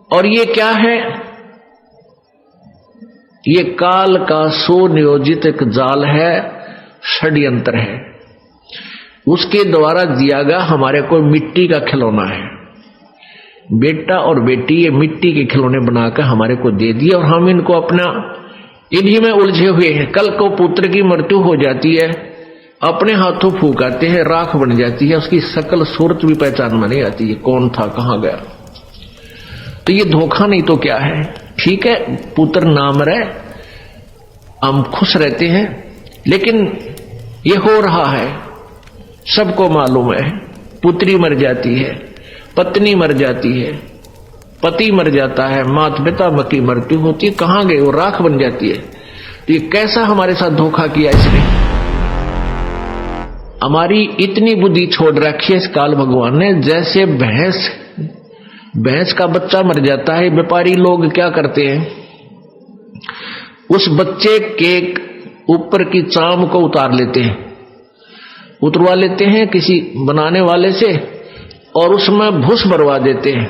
और ये क्या है? ये काल का सुनियोजित एक जाल है, षड्यंत्र है। उसके द्वारा दिया गया हमारे को मिट्टी का खिलौना है। बेटा और बेटी ये मिट्टी के खिलौने बनाकर हमारे को दे दिए और हम इनको अपना इन्हीं में उलझे हुए हैं। कल को पुत्र की मृत्यु हो जाती है, अपने हाथों फूंकाते हैं, राख बन जाती है, उसकी शकल सूरत भी पहचान में नहीं आती है, कौन था कहां गया। तो ये धोखा नहीं तो क्या है? ठीक है, पुत्र नाम रहे, हम खुश रहते हैं, लेकिन ये हो रहा है, सबको मालूम है। पुत्री मर जाती है, पत्नी मर जाती है, पति मर जाता है, माता पिता की मृत्यु होती है, कहां गए? वो राख बन जाती है। तो ये कैसा हमारे साथ धोखा किया इसने? हमारी इतनी बुद्धि छोड़ रखी है इस काल भगवान ने। जैसे भैंस का बच्चा मर जाता है, व्यापारी लोग क्या करते हैं, उस बच्चे के ऊपर की चाम को उतरवा लेते हैं किसी बनाने वाले से, और उसमें भूस भरवा देते हैं,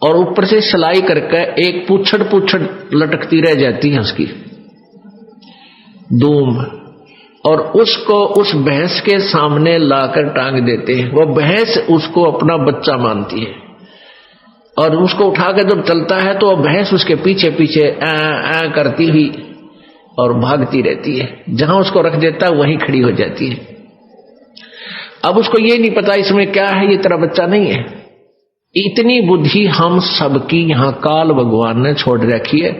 और ऊपर से सिलाई करके एक पूछड़ लटकती रह जाती है उसकी दूम, और उसको उस भैंस के सामने लाकर टांग देते हैं। वह भैंस उसको अपना बच्चा मानती है, और उसको उठाकर जब चलता है तो वह भैंस उसके पीछे पीछे आ करती हुई और भागती रहती है। जहां उसको रख देता है वहीं खड़ी हो जाती है। अब उसको ये नहीं पता इसमें क्या है, ये तेरा बच्चा नहीं है। इतनी बुद्धि हम सबकी यहां काल भगवान ने छोड़ रखी है,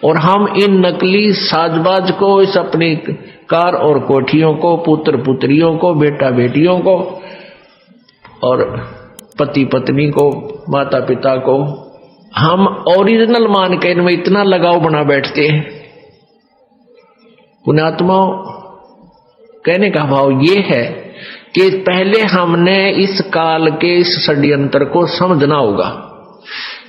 और हम इन नकली साजबाज को, इस अपनी कार और कोठियों को, पुत्र पुत्रियों को, बेटा बेटियों को, और पति पत्नी को, माता पिता को हम ओरिजिनल मान के इनमें इतना लगाव बना बैठते हैं। पुण्यात्माओं, कहने का भाव ये है कि पहले हमने इस काल के इस षड्यंत्र को समझना होगा।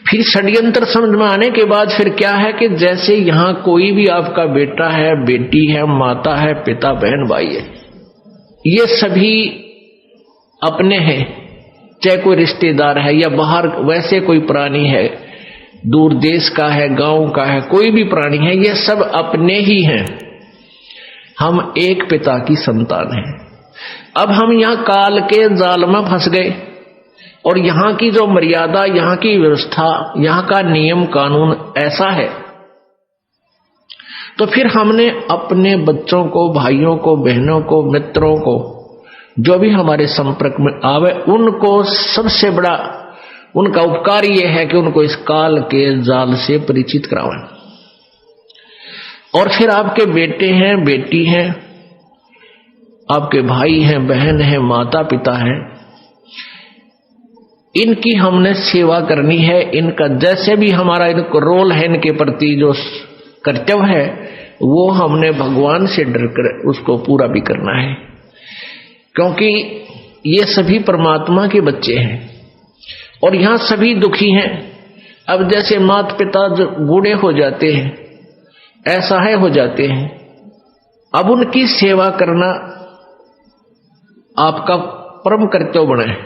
फिर षड्यंत्र समझ में आने के बाद फिर क्या है कि जैसे यहां कोई भी आपका बेटा है, बेटी है, माता है, पिता, बहन, भाई है, ये सभी अपने हैं। चाहे कोई रिश्तेदार है या बाहर वैसे कोई प्राणी है, दूर देश का है, गांव का है, कोई भी प्राणी है, ये सब अपने ही हैं। हम एक पिता की संतान हैं। अब हम यहां काल के जाल में फंस गए, और यहां की जो मर्यादा, यहां की व्यवस्था, यहां का नियम कानून ऐसा है, तो फिर हमने अपने बच्चों को, भाइयों को, बहनों को, मित्रों को, जो भी हमारे संपर्क में आवे, उनको सबसे बड़ा उनका उपकार यह है कि उनको इस काल के जाल से परिचित करावें। और फिर आपके बेटे हैं, बेटी हैं, आपके भाई हैं, बहन हैं, माता पिता हैं, इनकी हमने सेवा करनी है। इनका जैसे भी हमारा इनको रोल है, इनके प्रति जो कर्तव्य है, वो हमने भगवान से डरकर उसको पूरा भी करना है, क्योंकि ये सभी परमात्मा के बच्चे हैं और यहां सभी दुखी हैं। अब जैसे माता पिता जो बूढ़े हो जाते हैं, असहाय हो जाते हैं, अब उनकी सेवा करना आपका परम कर्तव्य बना है,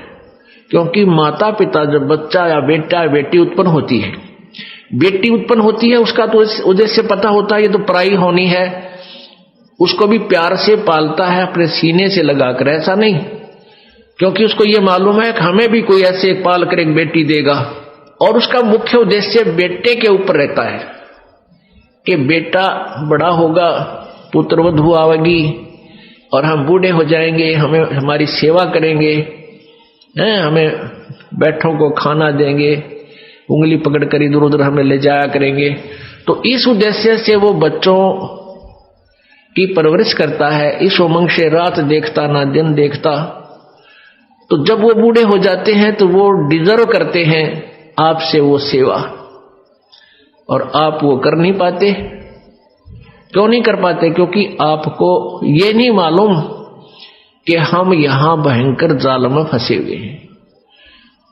क्योंकि माता पिता जब बच्चा या बेटा या बेटी उत्पन्न होती है, बेटी उत्पन्न होती है, उसका तो उद्देश्य पता होता है, ये तो पराई होनी है, उसको भी प्यार से पालता है, अपने सीने से लगाकर। ऐसा नहीं, क्योंकि उसको ये मालूम है कि हमें भी कोई ऐसे पाल कर एक बेटी देगा, और उसका मुख्य उद्देश्य बेटे के ऊपर रहता है कि बेटा बड़ा होगा, पुत्रवधू आवेगी और हम बूढ़े हो जाएंगे, हमें हमारी सेवा करेंगे, हमें बैठों को खाना देंगे, उंगली पकड़कर इधर उधर हमें ले जाया करेंगे। तो इस उद्देश्य से वो बच्चों की परवरिश करता है, इस उमंग से रात देखता ना दिन देखता। तो जब वो बूढ़े हो जाते हैं तो वो डिजर्व करते हैं आपसे वो सेवा, और आप वो कर नहीं पाते। क्यों नहीं कर पाते? क्योंकि आपको ये नहीं मालूम कि हम यहां भयंकर जाल में फंसे हुए हैं,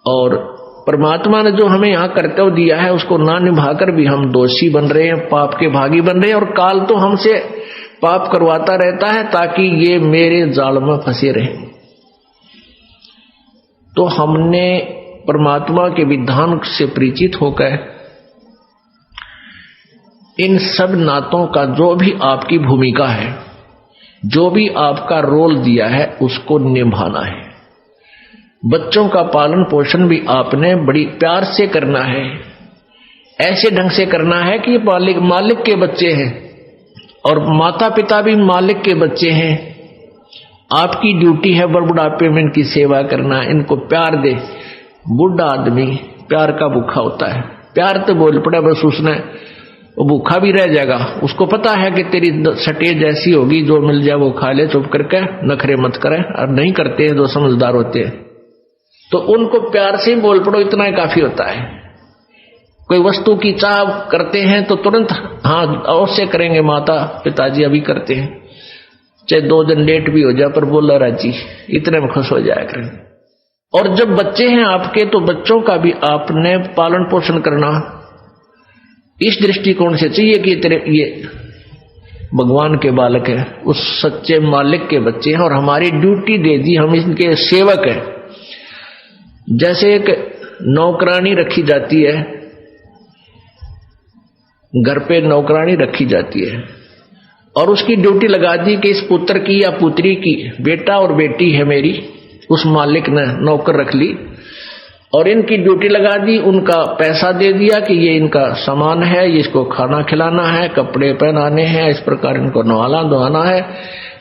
और परमात्मा ने जो हमें यहां कर्तव्य दिया है उसको ना निभाकर भी हम दोषी बन रहे हैं, पाप के भागी बन रहे हैं, और काल तो हमसे पाप करवाता रहता है ताकि ये मेरे जाल में फंसे रहें। तो हमने परमात्मा के विधान से परिचित होकर इन सब नातों का जो भी आपकी भूमिका है, जो भी आपका रोल दिया है, उसको निभाना है। बच्चों का पालन पोषण भी आपने बड़ी प्यार से करना है, ऐसे ढंग से करना है कि मालिक के बच्चे हैं और माता पिता भी मालिक के बच्चे हैं। आपकी ड्यूटी है बुढ़ापे में इनकी सेवा करना, इनको प्यार दे। बुढ़ा आदमी प्यार का भूखा होता है, प्यार तो बोल पड़ा बस उसने, वो भूखा भी रह जाएगा। उसको पता है कि तेरी सटेज ऐसी होगी, जो मिल जाए वो खा ले, चुप करके नखरे मत करे। और नहीं करते हैं जो समझदार होते हैं, तो उनको प्यार से ही बोल पड़ो, इतना ही काफी होता है। कोई वस्तु की चाह करते हैं तो तुरंत हाँ अवश्य करेंगे, माता पिताजी अभी करते हैं, चाहे 2 दिन लेट भी हो जाए पर बोला राजी, इतने में खुश हो जाया करें। और जब बच्चे हैं आपके, तो बच्चों का भी आपने पालन पोषण करना इस दृष्टिकोण से चाहिए कि तेरे ये भगवान के बालक है, उस सच्चे मालिक के बच्चे हैं और हमारी ड्यूटी दे दी, हम इनके सेवक हैं। जैसे एक नौकरानी रखी जाती है, घर पे नौकरानी रखी जाती है और उसकी ड्यूटी लगा दी कि इस पुत्र की या पुत्री की, बेटा और बेटी है मेरी, उस मालिक ने नौकर रख ली और इनकी ड्यूटी लगा दी, उनका पैसा दे दिया कि ये इनका सामान है, ये इसको खाना खिलाना है, कपड़े पहनाने हैं, इस प्रकार इनको नहलाना धोना है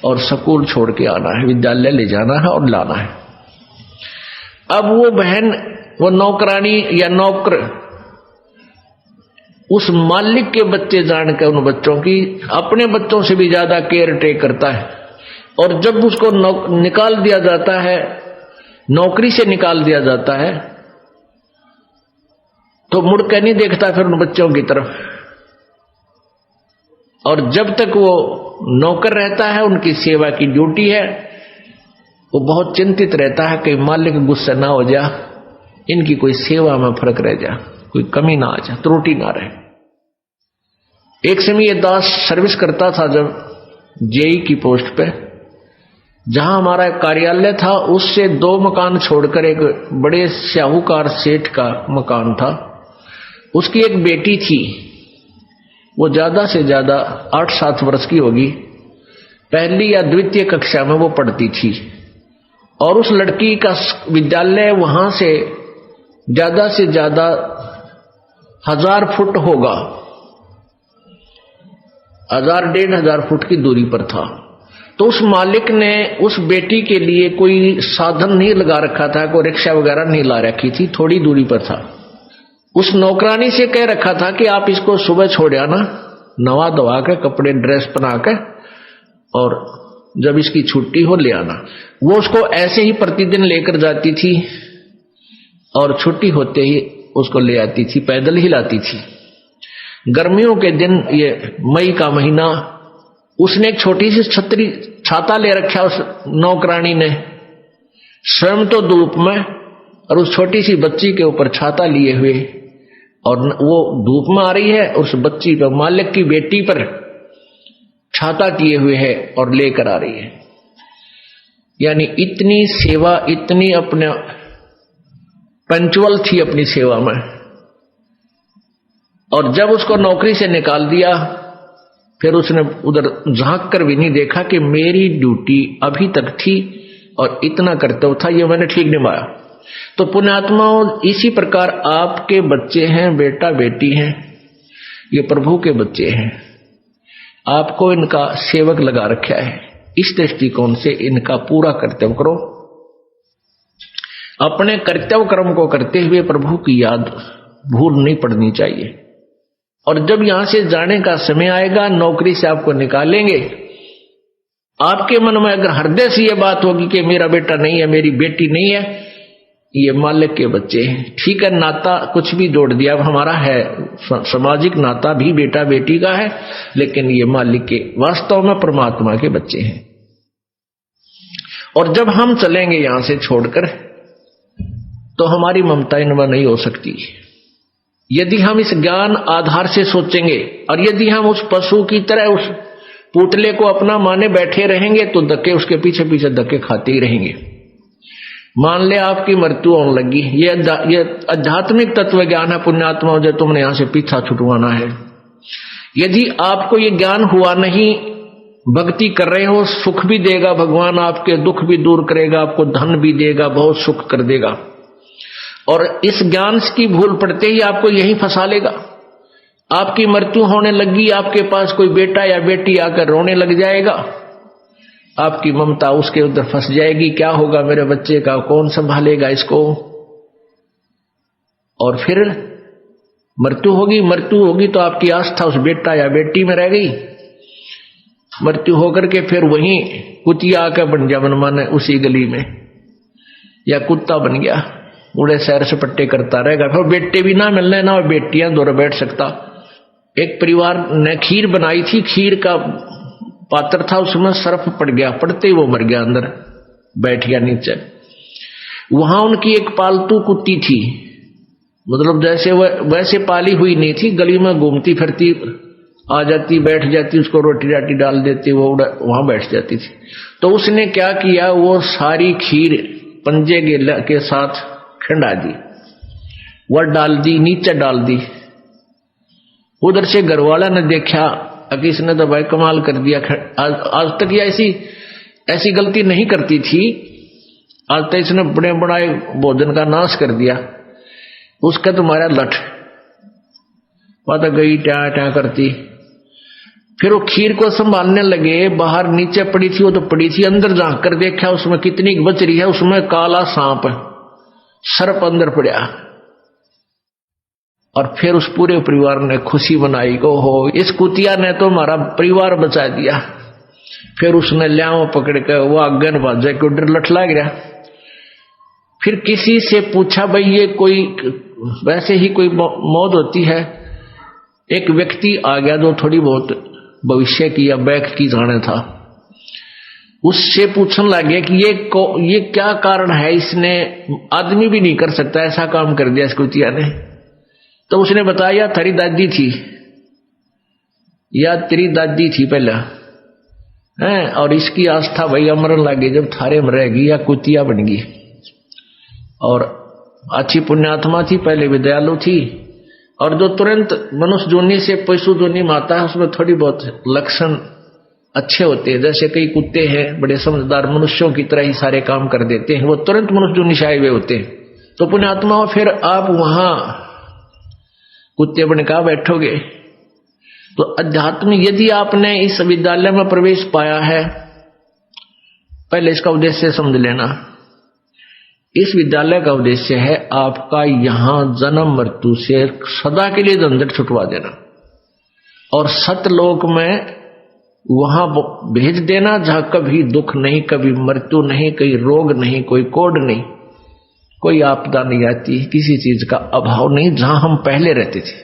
और स्कूल छोड़ के आना है, विद्यालय ले जाना है और लाना है। अब वो बहन, वो नौकरानी या नौकर उस मालिक के बच्चे जानकर उन बच्चों की अपने बच्चों से भी ज्यादा केयर टेक करता है। और जब उसको निकाल दिया जाता है, नौकरी से निकाल दिया जाता है, तो मुड़कर नहीं देखता फिर उन बच्चों की तरफ। और जब तक वो नौकर रहता है, उनकी सेवा की ड्यूटी है, वो बहुत चिंतित रहता है कि मालिक गुस्सा ना हो जा, इनकी कोई सेवा में फर्क रह जा, कोई कमी ना आ जा, त्रुटि ना रहे। एक समय ये दास सर्विस करता था जब जेई की पोस्ट पे, जहां हमारा कार्यालय था उससे 2 मकान छोड़कर एक बड़े साहूकार सेठ का मकान था। उसकी एक बेटी थी, वो ज्यादा से ज्यादा 8-7 वर्ष की होगी, 1ली या 2वीं कक्षा में वो पढ़ती थी। और उस लड़की का विद्यालय वहां से ज्यादा 1000 फुट होगा, 1000-1500 फुट की दूरी पर था। तो उस मालिक ने उस बेटी के लिए कोई साधन नहीं लगा रखा था, कोई रिक्शा वगैरह नहीं ला रखी थी, थोड़ी दूरी पर था। उस नौकरानी से कह रखा था कि आप इसको सुबह छोड़ आना, नवा धवा के, कपड़े ड्रेस पहना के, और जब इसकी छुट्टी हो ले आना। वो उसको ऐसे ही प्रतिदिन लेकर जाती थी और छुट्टी होते ही उसको ले आती थी, पैदल ही लाती थी। गर्मियों के दिन, ये मई का महीना, उसने एक छोटी सी छाता ले रखा उस नौकरानी ने, स्वयं तो धूप में और उस छोटी सी बच्ची के ऊपर छाता लिए हुए, और वो धूप में आ रही है, उस बच्ची पर, मालिक की बेटी पर छाता किए हुए है और लेकर आ रही है। यानी इतनी सेवा, इतनी अपने पंचुअल थी अपनी सेवा में। और जब उसको नौकरी से निकाल दिया, फिर उसने उधर झांक कर भी नहीं देखा कि मेरी ड्यूटी अभी तक थी और इतना कर्तव्य था, ये मैंने ठीक निभाया। तो पुण्यात्माओं, इसी प्रकार आपके बच्चे हैं, बेटा बेटी हैं, ये प्रभु के बच्चे हैं, आपको इनका सेवक लगा रखा है। इस दृष्टिकोण से इनका पूरा कर्तव्य करो। अपने कर्तव्य कर्म को करते हुए प्रभु की याद भूल नहीं पड़नी चाहिए। और जब यहां से जाने का समय आएगा, नौकरी से आपको निकालेंगे, आपके मन में अगर हृदय से यह बात होगी कि मेरा बेटा नहीं है, मेरी बेटी नहीं है, ये मालिक के बच्चे हैं, ठीक है, नाता कुछ भी जोड़ दिया, अब हमारा है सामाजिक नाता भी बेटा बेटी का है, लेकिन ये मालिक के, वास्तव में परमात्मा के बच्चे हैं। और जब हम चलेंगे यहां से छोड़कर, तो हमारी ममता इनमें नहीं हो सकती। यदि हम इस ज्ञान आधार से सोचेंगे और यदि हम उस पशु की तरह उस पुतले को अपना माने बैठे रहेंगे, तो धक्के उसके पीछे पीछे धक्के खाते ही रहेंगे। मान ले आपकी मृत्यु होने लगी, ये आध्यात्मिक तत्व ज्ञान है पुण्यात्मा, जो तुमने यहां से पीछा छुटवाना है। यदि आपको ये ज्ञान हुआ नहीं, भक्ति कर रहे हो, सुख भी देगा भगवान, आपके दुख भी दूर करेगा, आपको धन भी देगा, बहुत सुख कर देगा, और इस ज्ञान की भूल पड़ते ही आपको यहीं फंसा लेगा। आपकी मृत्यु होने लगी, आपके पास कोई बेटा या बेटी आकर रोने लग जाएगा, आपकी ममता उसके उधर फंस जाएगी, क्या होगा मेरे बच्चे का, कौन संभालेगा इसको, और फिर मृत्यु होगी तो आपकी आस्था उस बेटा या बेटी में रह गई। मृत्यु होकर के फिर वहीं कुतिया आकर बन गया मनमाने उसी गली में, या कुत्ता बन गया, उड़े सैर सपट्टे करता रहेगा, फिर बेटे भी ना मिलने ना और बेटियां दूर बैठ सकता। एक परिवार ने खीर बनाई थी, खीर का पात्र था, उसमें सर्फ पड़ गया, पड़ते ही वो मर गया, अंदर बैठ गया नीचे। वहां उनकी एक पालतू कुत्ती थी, मतलब जैसे वैसे पाली हुई नहीं थी, गली में घूमती फिरती, आ जाती बैठ जाती, उसको रोटी राटी डाल देती, वो वहां बैठ जाती थी। तो उसने क्या किया, वो सारी खीर पंजे के साथ खंडा दी, वह डाल दी, नीचे डाल दी। उधर से घरवाला ने देखा कि इसने तो भाई कमाल कर दिया, आज तक ये ऐसी गलती नहीं करती थी, आज तक इसने बड़े बड़े भोजन का नाश कर दिया, उसका तुम्हारा लठ पता गई ट्या ट्या करती। फिर वो खीर को संभालने लगे, बाहर नीचे पड़ी थी, वो तो पड़ी थी, अंदर झांक कर देखा उसमें कितनी बच रही है, उसमें काला सांप सर्प अंदर पड़ा। और फिर उस पूरे परिवार ने खुशी मनाई, हो इस कुतिया ने तो हमारा परिवार बचा दिया। फिर उसने ल्याओ पकड़ कर वो आगन बाजे को डर लठ लाग गया। फिर किसी से पूछा, भाई ये कोई वैसे ही कोई मौत होती है? एक व्यक्ति आ गया जो थोड़ी बहुत भविष्य की या बैक की जाने था, उससे पूछने लगे कि ये क्या कारण है, इसने आदमी भी नहीं कर सकता ऐसा काम कर दिया इस कुतिया ने। तो उसने बताया थारी दादी थी या तेरी दादी थी पहला है, और इसकी आस्था भाई अमरन लगे, जब थारे में रहेगी या कुतिया बन गई। और अच्छी पुण्यात्मा थी, पहले भी दयालु थी, और जो तुरंत मनुष्य जोनी से पशु जोनी माता है उसमें थोड़ी बहुत लक्षण अच्छे होते हैं, जैसे कई कुत्ते हैं बड़े समझदार मनुष्यों की तरह ही सारे काम कर देते हैं, वो तुरंत मनुष्य जोनी से आए हुए होते हैं। तो पुण्यात्मा फिर आप वहां कुत्ते बनकर बैठोगे। तो अध्यात्म, यदि आपने इस विद्यालय में प्रवेश पाया है, पहले इसका उद्देश्य समझ लेना। इस विद्यालय का उद्देश्य है आपका यहां जन्म मृत्यु से सदा के लिए झंझट छुटवा देना, और सतलोक में वहां भेज देना जहां कभी दुख नहीं, कभी मृत्यु नहीं, कोई रोग नहीं, कोई कोड नहीं, कोई आपदा नहीं आती, किसी चीज का अभाव नहीं, जहां हम पहले रहते थे।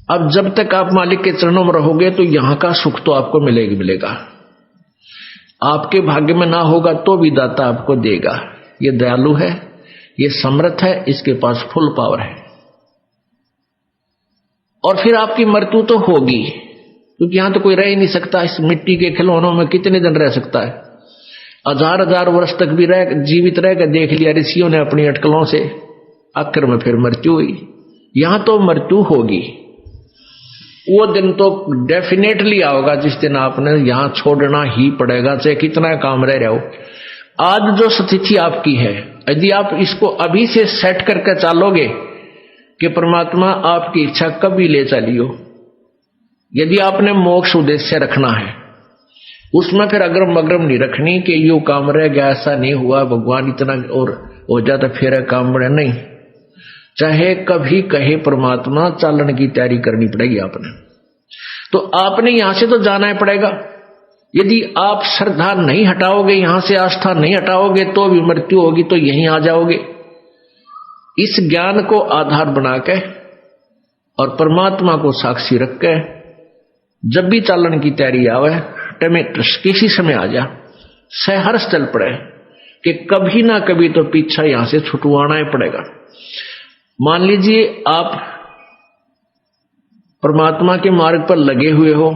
अब जब तक आप मालिक के चरणों में रहोगे तो यहां का सुख तो आपको मिलेगा। आपके भाग्य में ना होगा तो भी दाता आपको देगा। ये दयालु है, ये समर्थ है, इसके पास फुल पावर है। और फिर आपकी मृत्यु तो होगी, क्योंकि यहां तो कोई रह ही नहीं सकता। इस मिट्टी के खिलौनों में कितने दिन रह सकता है? हजार वर्ष तक भी जीवित रह कर देख लिया ऋषियों ने अपनी अटकलों से, आखिर में फिर मृत्यु हुई। यहां तो मृत्यु होगी, वो दिन तो डेफिनेटली आओगा जिस दिन आपने यहां छोड़ना ही पड़ेगा, चाहे कितना काम रह रहा हो। आज जो स्थिति आपकी है, यदि आप इसको अभी से सेट करके चलोगे कि परमात्मा आपकी इच्छा कभी ले चलियो, यदि आपने मोक्ष उद्देश्य रखना है, उसमें फिर अग्रम अग्रम नहीं रखनी कि यू काम रह गया, ऐसा नहीं हुआ, भगवान इतना और हो जाता फिर काम बड़े नहीं। चाहे कभी कहे परमात्मा, चालन की तैयारी करनी पड़ेगी आपने। तो आपने यहां से तो जाना ही पड़ेगा। यदि आप श्रद्धा नहीं हटाओगे, यहां से आस्था नहीं हटाओगे, तो भी मृत्यु होगी, तो यहीं आ जाओगे। इस ज्ञान को आधार बना के और परमात्मा को साक्षी रख के जब भी चालन की तैयारी आवे, किसी समय आ जा, सहर्ष चल पड़े कि कभी ना कभी तो पीछा यहां से छुटवाना ही पड़ेगा। मान लीजिए आप परमात्मा के मार्ग पर लगे हुए हो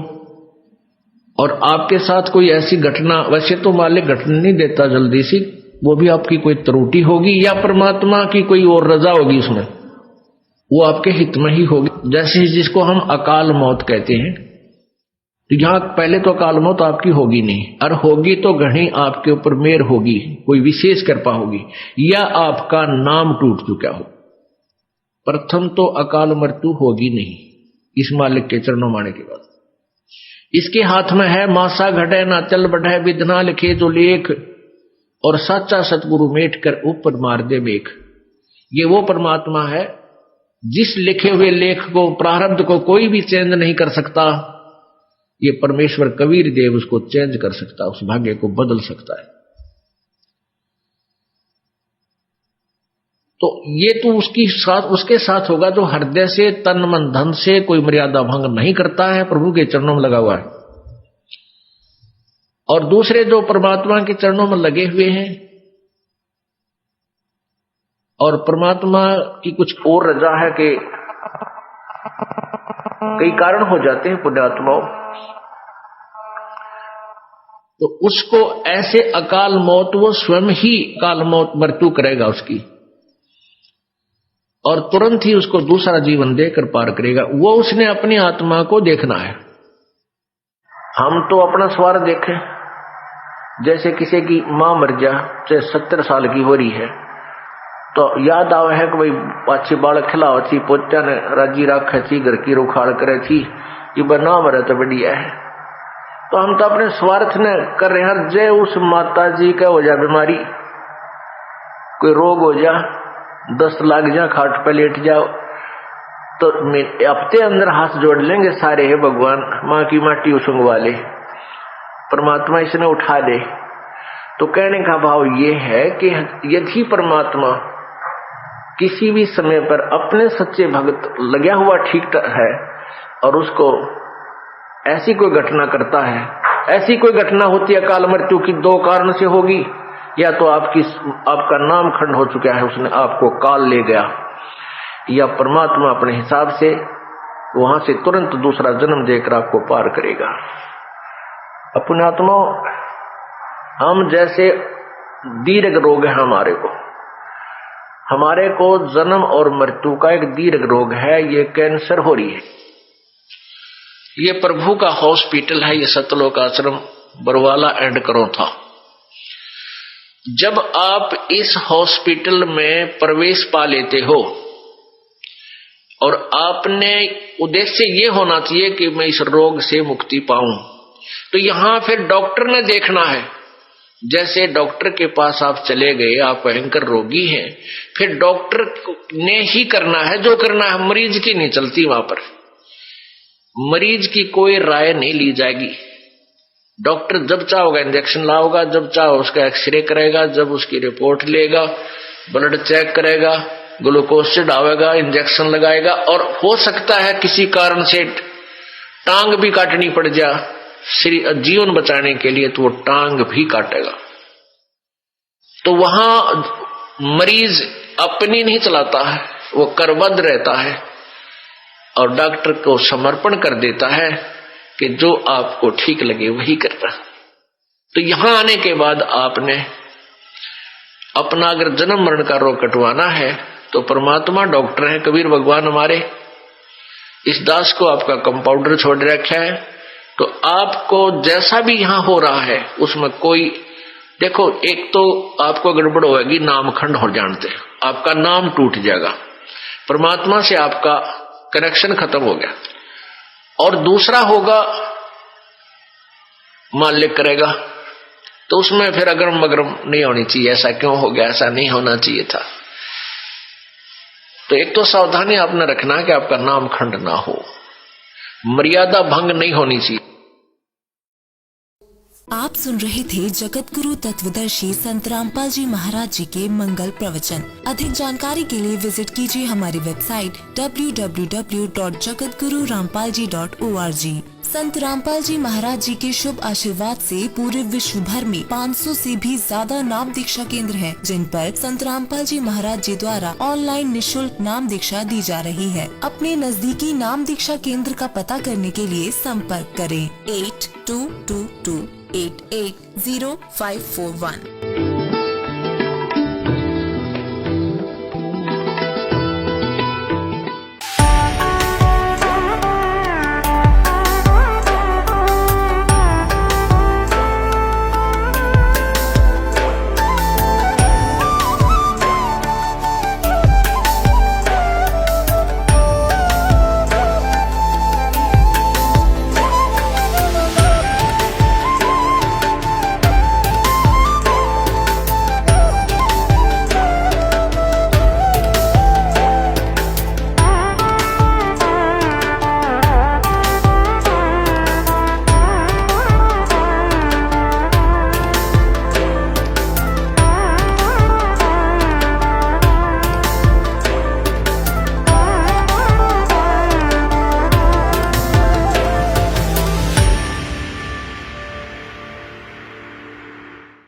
और आपके साथ कोई ऐसी घटना, वैसे तो मालिक घटना नहीं देता जल्दी सी, वो भी आपकी कोई त्रुटि होगी या परमात्मा की कोई और रजा होगी उसमें, वो आपके हित में ही होगी। जैसे जिसको हम अकाल मौत कहते हैं, तो यहां पहले तो अकाल मौत आपकी होगी नहीं, और होगी तो घनी आपके ऊपर मेहर होगी, कोई विशेष कृपा होगी, या आपका नाम टूट चुका हो। प्रथम तो अकाल मृत्यु होगी नहीं इस मालिक के चरणों माने के बाद। इसके हाथ में है मासा घटे ना चल बढ़े, विधना लिखे जो लेख, और साचा सतगुरु मेट कर ऊपर मार दे मेघ। ये वो परमात्मा है जिस लिखे हुए लेख को, प्रारब्ध को कोई भी चेंज नहीं कर सकता। ये परमेश्वर कबीर देव उसको चेंज कर सकता, उस भाग्य को बदल सकता है। तो ये तो उसके साथ होगा जो हृदय से, तन मन धन से कोई मर्यादा भंग नहीं करता है, प्रभु के चरणों में लगा हुआ है। और दूसरे जो परमात्मा के चरणों में लगे हुए हैं और परमात्मा की कुछ और रजा है कि कई कारण हो जाते हैं पुण्यात्माओं, तो उसको ऐसे अकाल मौत, वो स्वयं ही अकाल मौत मृत्यु करेगा उसकी, और तुरंत ही उसको दूसरा जीवन देकर पार करेगा। वो उसने अपनी आत्मा को देखना है। हम तो अपना स्वार्थ देखें, जैसे किसी की मां मर जा, चाहे 70 साल की हो रही है, तो याद आवे है कि भाई अच्छी बालक खिलाओ थी, पोचा ने राजी रखे थी, घर की रुखाड़ करे थी, ये बना मरे तो बढ़िया है। तो हम तो अपने स्वार्थ ने कर रहे हैं। जय उस माता जी का हो जा बीमारी, कोई रोग हो जा, 10 लाख जा, खाट पे लेट जाओ, तो हफ्ते अंदर हाथ जोड़ लेंगे सारे, है भगवान माँ की माटी उसंगवा ले, परमात्मा इसने उठा ले। तो कहने का भाव ये है कि यदि परमात्मा किसी भी समय पर अपने सच्चे भक्त लगा हुआ ठीक है और उसको ऐसी कोई घटना करता है, ऐसी कोई घटना होती है अकाल मृत्यु की, 2 कारण से होगी। या तो आपका नाम खंड हो चुका है, उसने आपको काल ले गया, या परमात्मा अपने हिसाब से वहां से तुरंत दूसरा जन्म देकर आपको पार करेगा। अपने आत्मा, हम जैसे दीर्घ रोग है हमारे को जन्म और मृत्यु का एक दीर्घ रोग है, ये कैंसर हो रही है। ये प्रभु का हॉस्पिटल है, ये सतलोक आश्रम बरवाला एंड करो था। जब आप इस हॉस्पिटल में प्रवेश पा लेते हो और आपने उद्देश्य ये होना चाहिए कि मैं इस रोग से मुक्ति पाऊं, तो यहां फिर डॉक्टर ने देखना है। जैसे डॉक्टर के पास आप चले गए, आप भयंकर रोगी हैं, फिर डॉक्टर ने ही करना है जो करना है, मरीज की नहीं चलती। वहां पर मरीज की कोई राय नहीं ली जाएगी। डॉक्टर जब चाहोगा इंजेक्शन लाओगा, जब चाहो उसका एक्सरे करेगा, जब उसकी रिपोर्ट लेगा, ब्लड चेक करेगा, ग्लूकोज चढ़ावेगा, इंजेक्शन लगाएगा, और हो सकता है किसी कारण से टांग भी काटनी पड़ जाए जीवन बचाने के लिए, तो वो टांग भी काटेगा। तो वहां मरीज अपनी नहीं चलाता है, वो करबद्ध रहता है और डॉक्टर को समर्पण कर देता है कि जो आपको ठीक लगे वही करना। तो यहां आने के बाद आपने अपना अगर जन्म मरण का रोग कटवाना है तो परमात्मा डॉक्टर है, कबीर भगवान हमारे। इस दास को आपका कंपाउंडर छोड़ रखा है, तो आपको जैसा भी यहां हो रहा है उसमें कोई, देखो एक तो आपको गड़बड़ होगी, नाम खंड हो जानते, आपका नाम टूट जाएगा, परमात्मा से आपका कनेक्शन खत्म हो गया। और दूसरा होगा मालिक करेगा, तो उसमें फिर अगरम बगरम नहीं होनी चाहिए, ऐसा क्यों हो गया, ऐसा नहीं होना चाहिए था। तो एक तो सावधानी आपने रखना कि आपका नाम खंड ना हो, मर्यादा भंग नहीं होनी चाहिए। आप सुन रहे थे जगत गुरु तत्वदर्शी संत रामपाल जी महाराज जी के मंगल प्रवचन। अधिक जानकारी के लिए विजिट कीजिए हमारी वेबसाइट www.jagatgururampalji.org। संत रामपाल जी महाराज जी के शुभ आशीर्वाद से पूरे विश्व भर में 500 से भी ज्यादा नाम दीक्षा केंद्र हैं, जिन पर संत रामपाल जी महाराज जी द्वारा ऑनलाइन निशुल्क नाम दीक्षा दी जा रही है। अपने नजदीकी नाम दीक्षा केंद्र का पता करने के लिए संपर्क करें 8222880541।